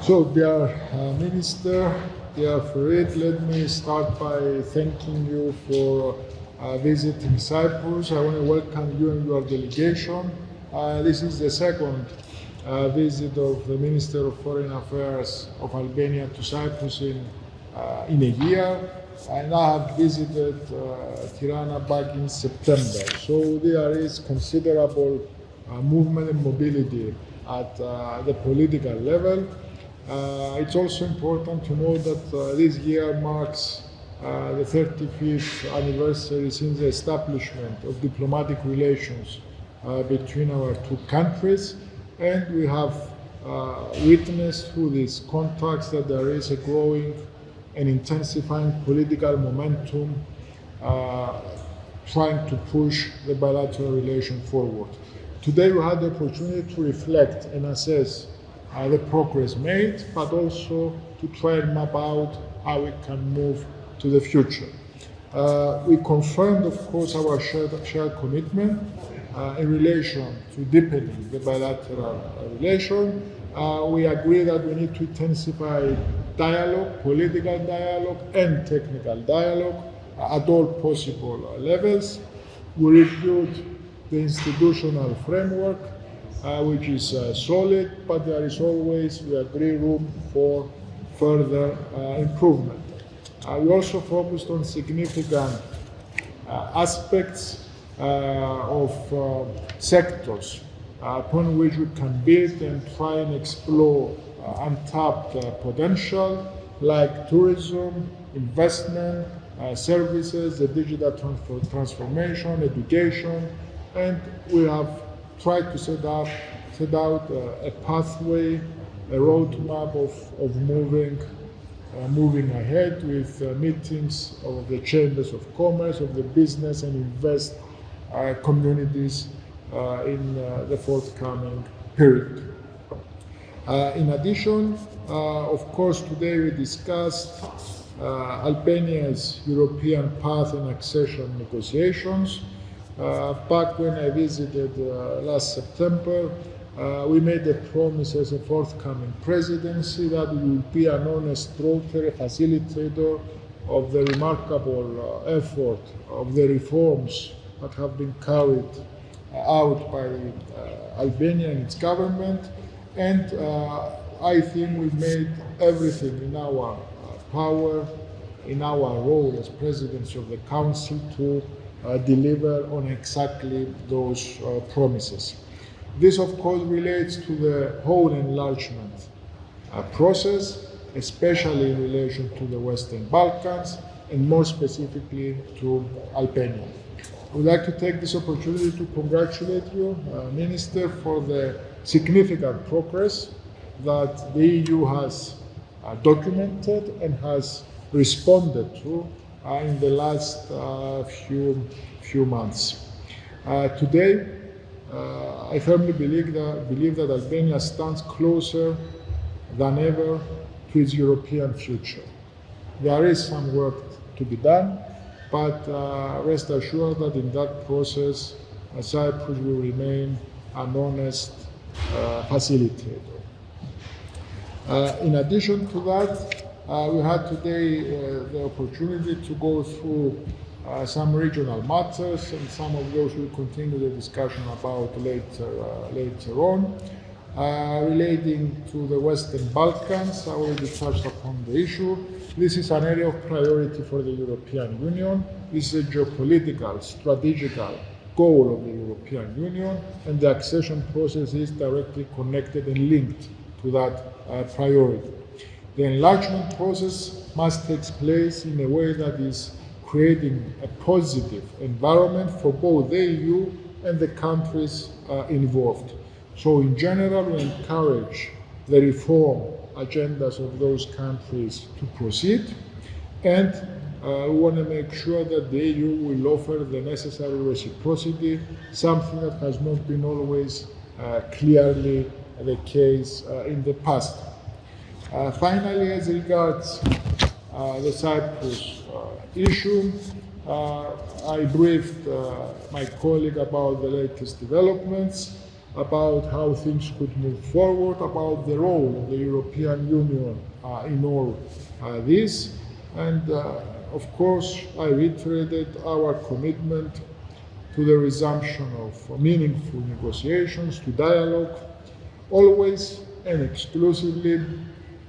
So, dear Minister, dear Ferit, let me start by thanking you for visiting Cyprus. I want to welcome you and your delegation. This is the second visit of the Minister of Foreign Affairs of Albania to Cyprus in a year. And I have visited Tirana back in September. So there is considerable movement and mobility at the political level. It's also important to note that this year marks the 35th anniversary since the establishment of diplomatic relations between our two countries, and we have witnessed through these contacts that there is a growing and intensifying political momentum trying to push the bilateral relation forward. Today we had the opportunity to reflect and assess the progress made, but also to try and map out how we can move to the future. We confirmed, of course, our shared commitment in relation to deepening the bilateral relation. We agree that we need to intensify dialogue, political dialogue and technical dialogue at all possible levels. We reviewed the institutional framework, which is solid, but there is always, we agree, room for further improvement. We also focused on significant aspects of sectors upon which we can build and try and explore untapped potential, like tourism, investment, services, the digital transformation, education, and we have tried to set out a pathway, a roadmap of moving ahead with meetings of the chambers of commerce, of the business and invest communities in the forthcoming period. In addition, of course, today we discussed Albania's European path and accession negotiations. Back when I visited last September, we made a promise as a forthcoming presidency that we will be an honest broker, a facilitator of the remarkable effort of the reforms that have been carried out by Albania and its government. And I think we made everything in our power, in our role as presidents of the Council to deliver on exactly those promises. This, of course, relates to the whole enlargement process, especially in relation to the Western Balkans, and more specifically to Albania. I would like to take this opportunity to congratulate you, Minister, for the significant progress that the EU has documented and has responded to in the last few months. Today, I firmly believe that Albania stands closer than ever to its European future. There is some work to be done, but rest assured that in that process, Cyprus will remain an honest facilitator. In addition to that, we had today the opportunity to go through some regional matters, and some of those we'll continue the discussion about later on. Relating to the Western Balkans, I already touched upon the issue. This is an area of priority for the European Union. This is a geopolitical, strategical goal of the European Union, and the accession process is directly connected and linked to that priority. The enlargement process must take place in a way that is creating a positive environment for both the EU and the countries involved. So in general, we encourage the reform agendas of those countries to proceed, and we want to make sure that the EU will offer the necessary reciprocity, something that has not been always clearly the case in the past. Finally, as regards the Cyprus issue, I briefed my colleague about the latest developments. about how things could move forward, about the role of the European Union in all this. And of course, I reiterated our commitment to the resumption of meaningful negotiations, to dialogue, always and exclusively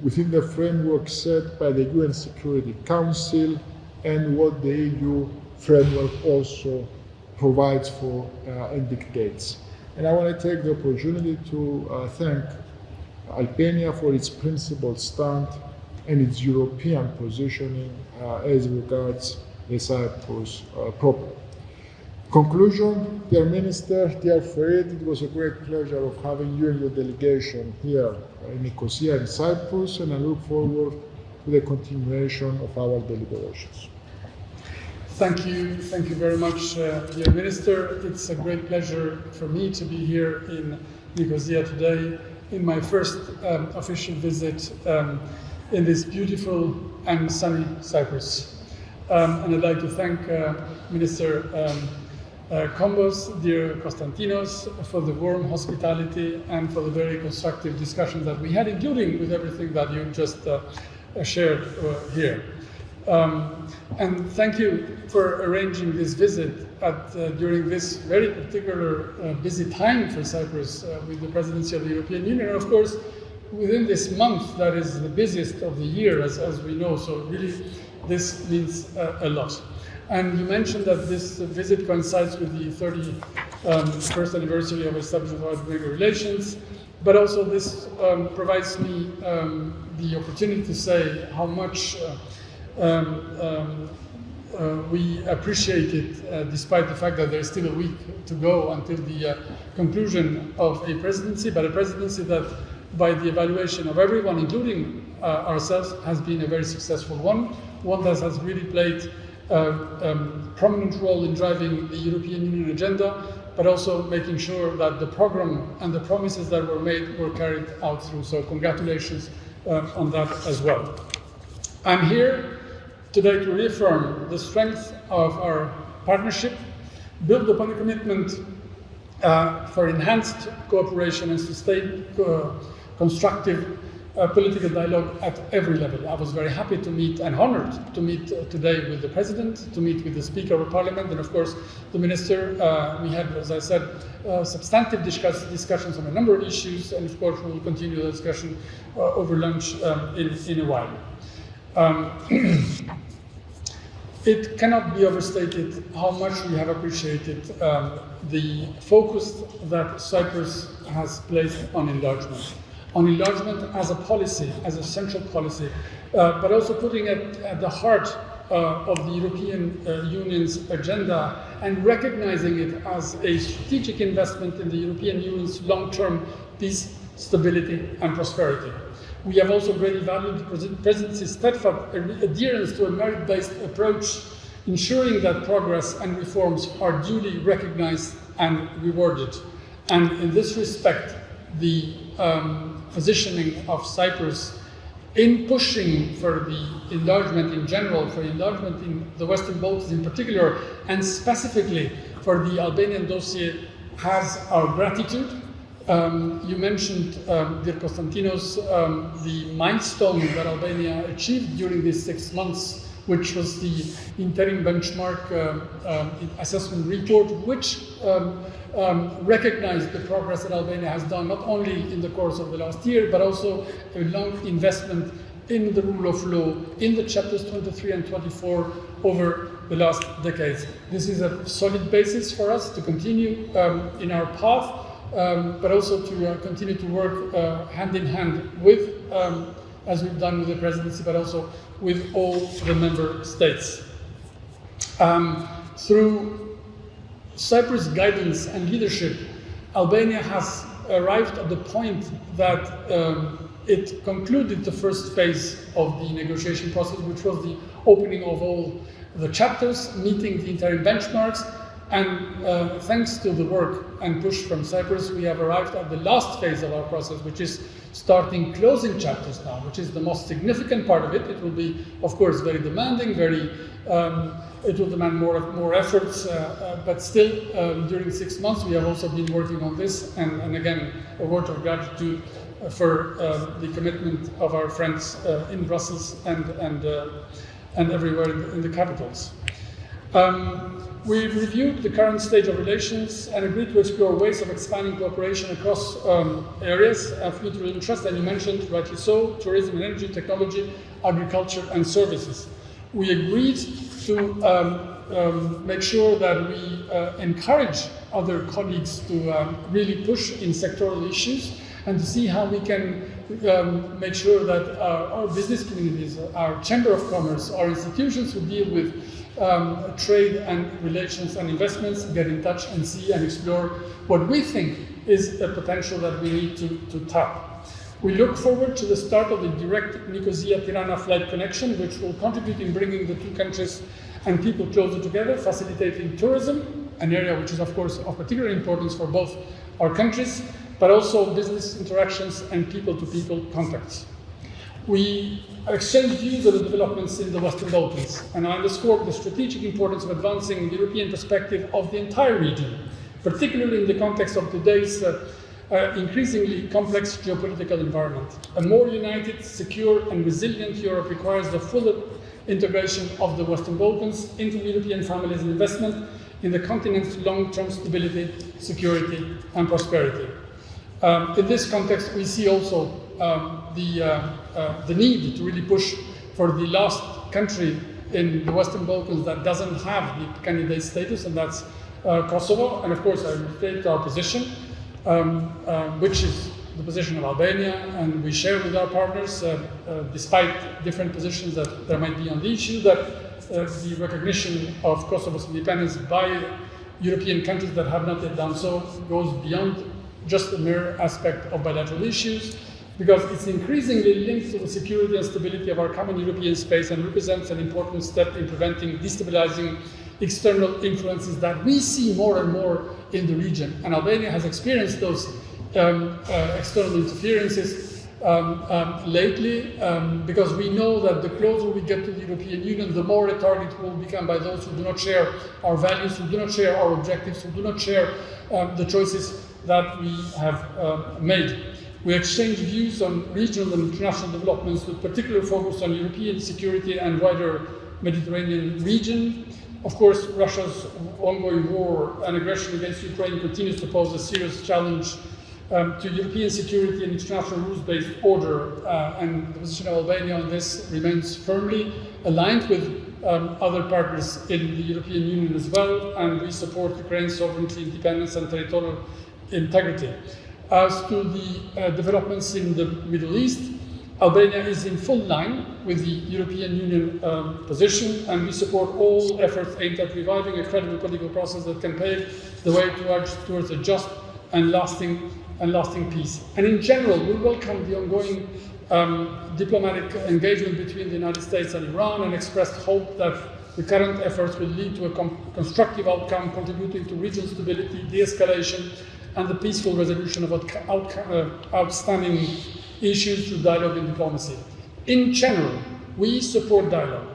within the framework set by the UN Security Council and what the EU framework also provides for and dictates. And I want to take the opportunity to thank Albania for its principled stand and its European positioning as regards the Cyprus problem. Conclusion, dear Minister, dear Ferit, it was a great pleasure of having you and your delegation here in Nicosia in Cyprus, and I look forward to the continuation of our deliberations. Thank you very much, dear Minister. It's a great pleasure for me to be here in Nicosia today, in my first official visit in this beautiful and sunny Cyprus. And I'd like to thank Minister Kombos, dear Constantinos, for the warm hospitality and for the very constructive discussions that we had, including with everything that you just shared here. And thank you for arranging this visit during this very particular busy time for Cyprus with the presidency of the European Union. And of course, within this month that is the busiest of the year, as we know, so really this means a lot. And you mentioned that this visit coincides with the 31st anniversary of establishment of our relations, but also this provides me the opportunity to say how much we appreciate it, despite the fact that there's still a week to go until the conclusion of a presidency, but a presidency that, by the evaluation of everyone, including ourselves, has been a very successful one that has really played a prominent role in driving the European Union agenda, but also making sure that the program and the promises that were made were carried out through. So congratulations on that as well. I'm here today to reaffirm the strength of our partnership, build upon a commitment for enhanced cooperation and sustained constructive political dialogue at every level. I was very happy to meet and honored to meet today with the President, to meet with the Speaker of Parliament, and of course the Minister. We had, as I said, substantive discussions on a number of issues, and of course we will continue the discussion over lunch in a while. It cannot be overstated how much we have appreciated the focus that Cyprus has placed on enlargement as a policy, as a central policy, but also putting it at the heart of the European Union's agenda and recognizing it as a strategic investment in the European Union's long-term peace, stability and prosperity. We have also greatly valued the Presidency's steadfast adherence to a merit-based approach, ensuring that progress and reforms are duly recognized and rewarded. And in this respect, the positioning of Cyprus in pushing for the enlargement in general, for enlargement in the Western Balkans in particular, and specifically for the Albanian dossier, has our gratitude. You mentioned, dear Constantinos, the milestone that Albania achieved during these 6 months, which was the interim benchmark assessment report, which recognized the progress that Albania has done, not only in the course of the last year, but also a long investment in the rule of law, in the chapters 23 and 24 over the last decades. This is a solid basis for us to continue in our path, but also to continue to work hand in hand with, as we've done with the presidency, but also with all the member states. Through Cyprus' guidance and leadership, Albania has arrived at the point that it concluded the first phase of the negotiation process, which was the opening of all the chapters, meeting the interim benchmarks, And thanks to the work and push from Cyprus, we have arrived at the last phase of our process, which is starting closing chapters now, which is the most significant part of it. It will be, of course, very demanding, it will demand more efforts, but still, during 6 months, we have also been working on this, and again, a word of gratitude for the commitment of our friends in Brussels and everywhere in the capitals. We've reviewed the current stage of relations and agreed to explore ways of expanding cooperation across areas of mutual interest, and you mentioned, rightly so, tourism and energy, technology, agriculture and services. We agreed to make sure that we encourage other colleagues to really push in sectoral issues and to see how we can make sure that our business communities, our Chamber of Commerce, our institutions who deal with trade and relations and investments get in touch and see and explore what we think is a potential that we need to tap. We look forward to the start of the direct Nicosia-Tirana flight connection, which will contribute in bringing the two countries and people closer together, facilitating tourism, an area which is, of course, of particular importance for both our countries, but also business interactions and people-to-people contacts. We exchanged views on the developments in the Western Balkans, and I underscored the strategic importance of advancing the European perspective of the entire region, particularly in the context of today's increasingly complex geopolitical environment. A more united, secure and resilient Europe requires the full integration of the Western Balkans into the European family's investment in the continent's long-term stability, security and prosperity. In this context, we see also the need to really push for the last country in the Western Balkans that doesn't have the candidate status, and that's Kosovo. And of course, I reiterate our position, which is the position of Albania, and we share with our partners, despite different positions that there might be on the issue, that the recognition of Kosovo's independence by European countries that have not yet done so goes beyond just a mere aspect of bilateral issues, because it's increasingly linked to the security and stability of our common European space and represents an important step in preventing destabilizing external influences that we see more and more in the region. And Albania has experienced those external interferences lately, because we know that the closer we get to the European Union, the more a target will become by those who do not share our values, who do not share our objectives, who do not share the choices that we have made. We exchange views on regional and international developments with particular focus on European security and wider Mediterranean region. Of course, Russia's ongoing war and aggression against Ukraine continues to pose a serious challenge to European security and international rules-based order, and the position of Albania on this remains firmly aligned with other partners in the European Union as well, and we support Ukraine's sovereignty, independence and territorial integrity. As to the developments in the Middle East, Albania is in full line with the European Union position, and we support all efforts aimed at reviving a credible political process that can pave the way towards a just and lasting peace. And in general, we welcome the ongoing diplomatic engagement between the United States and Iran, and expressed hope that the current efforts will lead to a constructive outcome, contributing to regional stability, de-escalation, and the peaceful resolution of outstanding issues through dialogue and diplomacy. In general, we support dialogue,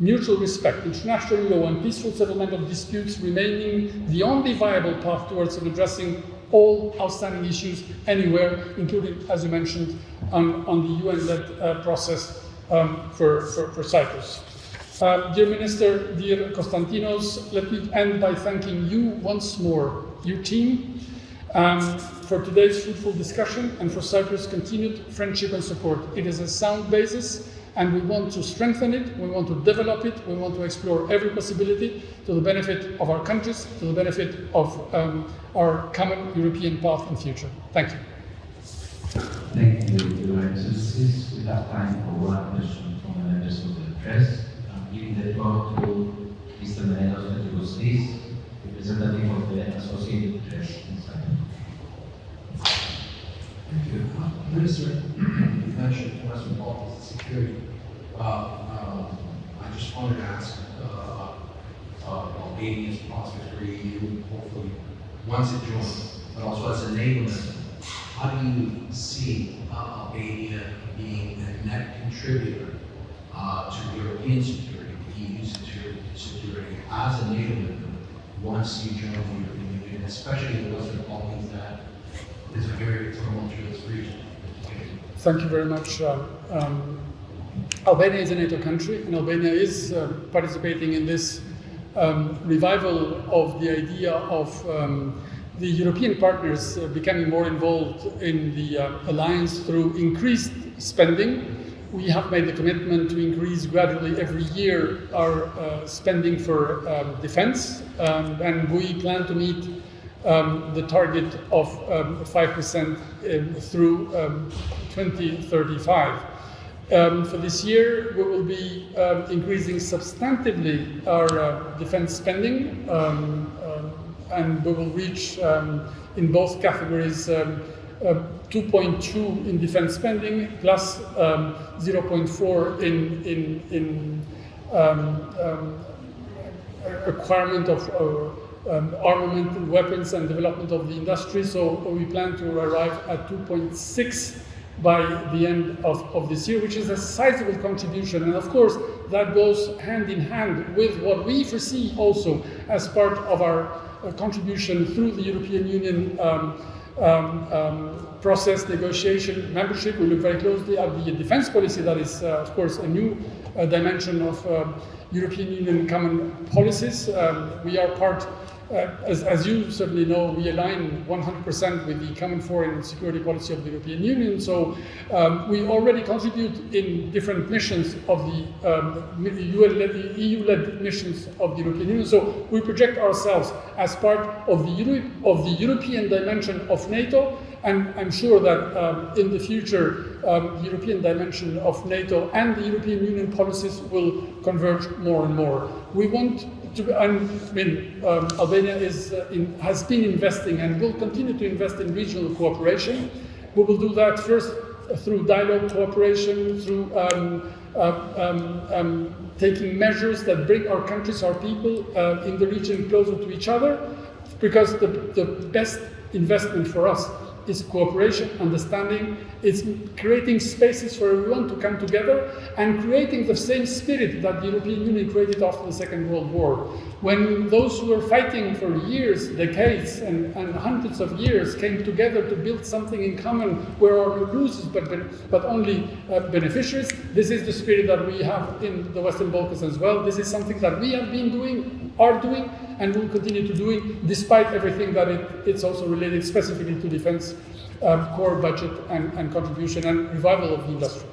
mutual respect, international law, and peaceful settlement of disputes remaining the only viable path towards addressing all outstanding issues anywhere, including, as you mentioned, on the UN-led process for Cyprus. Dear Minister, dear Constantinos, let me end by thanking you once more, your team, for today's fruitful discussion and for Cyprus' continued friendship and support. It is a sound basis, and we want to strengthen it, we want to develop it, we want to explore every possibility to the benefit of our countries, to the benefit of our common European path in future. Thank you. Thank you, Your Excellencies. We have time for one question from the members of the press. I'm giving the floor to Mr. Menelos Petrikostis, representative of the Associated Press in Cyprus. Thank you. Minister, you mentioned Western Balkans security. I just wanted to ask, Albania's prospects for EU, hopefully, once it joins, but also as enablement. How do you see Albania being a net contributor to European security, EU security, as enablement once you join the European Union, especially the Western Balkans, that is a very tumultuous region? Thank you very much. Albania is a NATO country, and Albania is participating in this revival of the idea of the European partners becoming more involved in the alliance through increased spending. We have made the commitment to increase gradually every year our spending for defense, and we plan to meet the target of 5% through 2035. For this year, we will be increasing substantively our defense spending, and we will reach in both categories 2.2 in defense spending plus 0.4 in acquirement of armament and weapons and development of the industry. So we plan to arrive at 2.6 by the end of this year, which is a sizable contribution. And of course, that goes hand in hand with what we foresee also as part of our contribution through the European Union process, negotiation, membership. We look very closely at the defense policy. That is, of course, a new dimension of European Union common policies. We are part, as you certainly know, we align 100% with the common foreign and security policy of the European Union. So we already contribute in different missions of the EU-led missions of the European Union. So we project ourselves as part of the European dimension of NATO. And I'm sure that in the future, the European dimension of NATO and the European Union policies will converge more and more. We want to, Albania has been investing and will continue to invest in regional cooperation. We will do that first through dialogue cooperation, through taking measures that bring our countries, our people in the region closer to each other, because the best investment for us is cooperation, understanding. It's creating spaces for everyone to come together and creating the same spirit that the European Union created after the Second World War. When those who were fighting for years, decades, and hundreds of years came together to build something in common where are no losers but only beneficiaries, this is the spirit that we have in the Western Balkans as well. This is something that we have been doing, are doing, and will continue to doing, despite everything that it's also related specifically to defense core budget and contribution and revival of the industry.